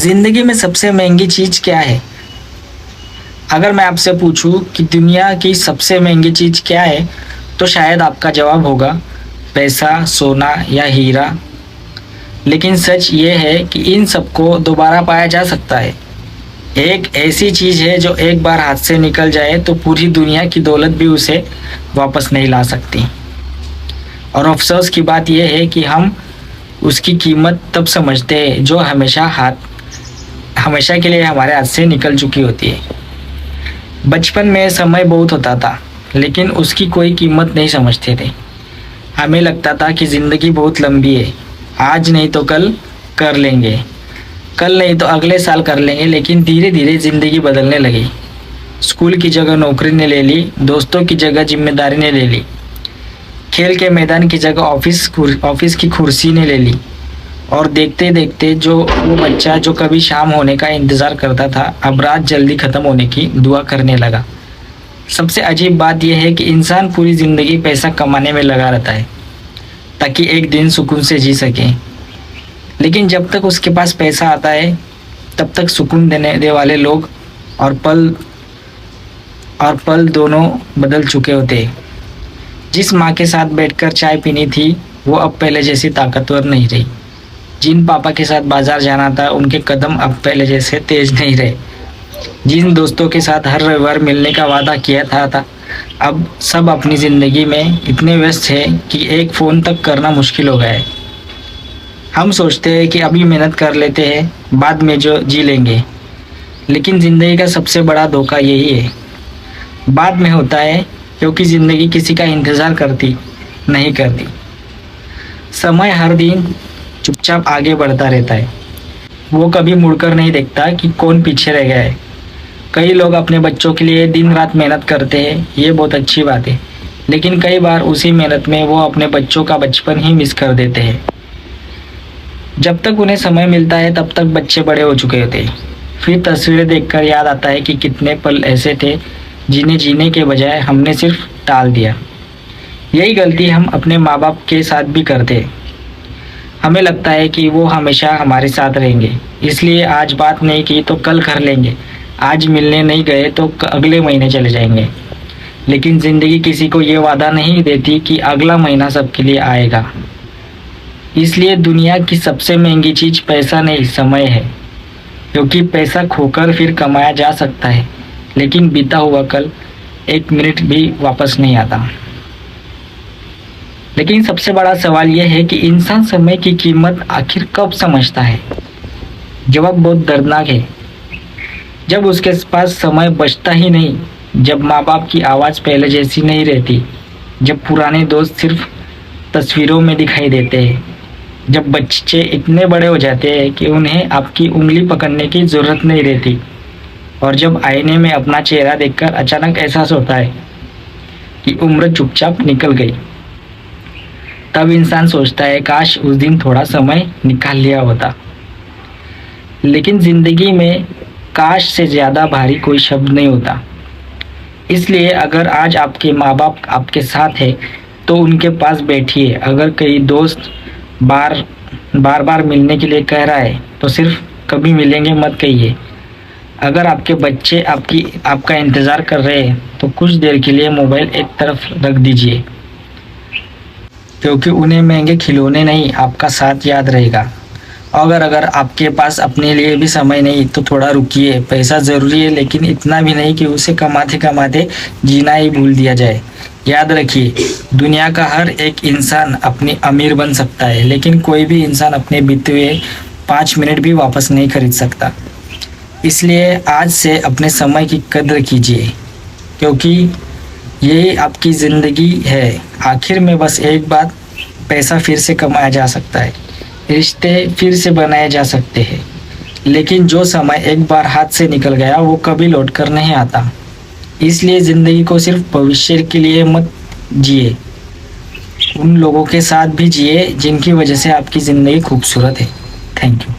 ज़िंदगी में सबसे महंगी चीज़ क्या है? अगर मैं आपसे पूछूं कि दुनिया की सबसे महंगी चीज़ क्या है, तो शायद आपका जवाब होगा पैसा, सोना या हीरा। लेकिन सच ये है कि इन सबको दोबारा पाया जा सकता है। एक ऐसी चीज़ है जो एक बार हाथ से निकल जाए तो पूरी दुनिया की दौलत भी उसे वापस नहीं ला सकती। और अफसोस की बात यह है कि हम उसकी कीमत तब समझते हैं जो हमेशा के लिए हमारे हाथ से निकल चुकी होती है। बचपन में समय बहुत होता था, लेकिन उसकी कोई कीमत नहीं समझते थे। हमें लगता था कि ज़िंदगी बहुत लंबी है, आज नहीं तो कल कर लेंगे, कल नहीं तो अगले साल कर लेंगे। लेकिन धीरे धीरे ज़िंदगी बदलने लगी। स्कूल की जगह नौकरी ने ले ली, दोस्तों की जगह जिम्मेदारी ने ले ली, खेल के मैदान की जगह ऑफिस की कुर्सी ने ले ली। और देखते देखते वो बच्चा जो कभी शाम होने का इंतज़ार करता था, अब रात जल्दी ख़त्म होने की दुआ करने लगा। सबसे अजीब बात यह है कि इंसान पूरी ज़िंदगी पैसा कमाने में लगा रहता है ताकि एक दिन सुकून से जी सके। लेकिन जब तक उसके पास पैसा आता है, तब तक सुकून देने वाले लोग और पल दोनों बदल चुके होते हैं। जिस माँ के साथ बैठकर चाय पीनी थी, वो अब पहले जैसी ताकतवर नहीं रही। जिन पापा के साथ बाजार जाना था, उनके कदम अब पहले जैसे तेज नहीं रहे। जिन दोस्तों के साथ हर रविवार मिलने का वादा किया था, अब सब अपनी ज़िंदगी में इतने व्यस्त हैं कि एक फ़ोन तक करना मुश्किल हो गया है। हम सोचते हैं कि अभी मेहनत कर लेते हैं, बाद में जो जी लेंगे। लेकिन ज़िंदगी का सबसे बड़ा धोखा यही है, बाद में होता है, क्योंकि ज़िंदगी किसी का इंतज़ार नहीं करती। समय हर दिन चुपचाप आगे बढ़ता रहता है। वो कभी मुड़कर नहीं देखता कि कौन पीछे रह गया है। कई लोग अपने बच्चों के लिए दिन रात मेहनत करते हैं, ये बहुत अच्छी बात है। लेकिन कई बार उसी मेहनत में वो अपने बच्चों का बचपन ही मिस कर देते हैं। जब तक उन्हें समय मिलता है, तब तक बच्चे बड़े हो चुके होते हैं। फिर तस्वीरें देखकर याद आता है कि कितने पल ऐसे थे जिन्हें जीने के बजाय हमने सिर्फ टाल दिया। यही गलती हम अपने माँ बाप के साथ भी करते हैं। हमें लगता है कि वो हमेशा हमारे साथ रहेंगे, इसलिए आज बात नहीं की तो कल कर लेंगे, आज मिलने नहीं गए तो अगले महीने चले जाएंगे। लेकिन ज़िंदगी किसी को ये वादा नहीं देती कि अगला महीना सबके लिए आएगा। इसलिए दुनिया की सबसे महंगी चीज़ पैसा नहीं, समय है। क्योंकि पैसा खोकर फिर कमाया जा सकता है, लेकिन बीता हुआ कल एक मिनट भी वापस नहीं आता। लेकिन सबसे बड़ा सवाल यह है कि इंसान समय की कीमत आखिर कब समझता है? जवाब बहुत दर्दनाक है। जब उसके पास समय बचता ही नहीं, जब माँ बाप की आवाज़ पहले जैसी नहीं रहती, जब पुराने दोस्त सिर्फ तस्वीरों में दिखाई देते हैं, जब बच्चे इतने बड़े हो जाते हैं कि उन्हें आपकी उंगली पकड़ने की ज़रूरत नहीं रहती, और जब आईने में अपना चेहरा देखकर अचानक एहसास होता है कि उम्र चुपचाप निकल गई, तब इंसान सोचता है काश उस दिन थोड़ा समय निकाल लिया होता। लेकिन ज़िंदगी में काश से ज़्यादा भारी कोई शब्द नहीं होता। इसलिए अगर आज आपके माँ बाप आपके साथ है, तो उनके पास बैठिए। अगर कोई दोस्त बार बार मिलने के लिए कह रहा है, तो सिर्फ कभी मिलेंगे मत कहिए। अगर आपके बच्चे आपका इंतज़ार कर रहे हैं, तो कुछ देर के लिए मोबाइल एक तरफ रख दीजिए, क्योंकि उन्हें महंगे खिलौने नहीं, आपका साथ याद रहेगा। अगर आपके पास अपने लिए भी समय नहीं, तो थोड़ा रुकिए। पैसा ज़रूरी है, लेकिन इतना भी नहीं कि उसे कमाते कमाते जीना ही भूल दिया जाए। याद रखिए, दुनिया का हर एक इंसान अपनी अमीर बन सकता है, लेकिन कोई भी इंसान अपने बीते हुए 5 मिनट भी वापस नहीं खरीद सकता। इसलिए आज से अपने समय की कद्र कीजिए, क्योंकि यही आपकी ज़िंदगी है। आखिर में बस एक बात, पैसा फिर से कमाया जा सकता है, रिश्ते फिर से बनाए जा सकते हैं, लेकिन जो समय एक बार हाथ से निकल गया, वो कभी लौट कर नहीं आता। इसलिए ज़िंदगी को सिर्फ भविष्य के लिए मत जिए, उन लोगों के साथ भी जिए जिनकी वजह से आपकी ज़िंदगी खूबसूरत है। Thank you.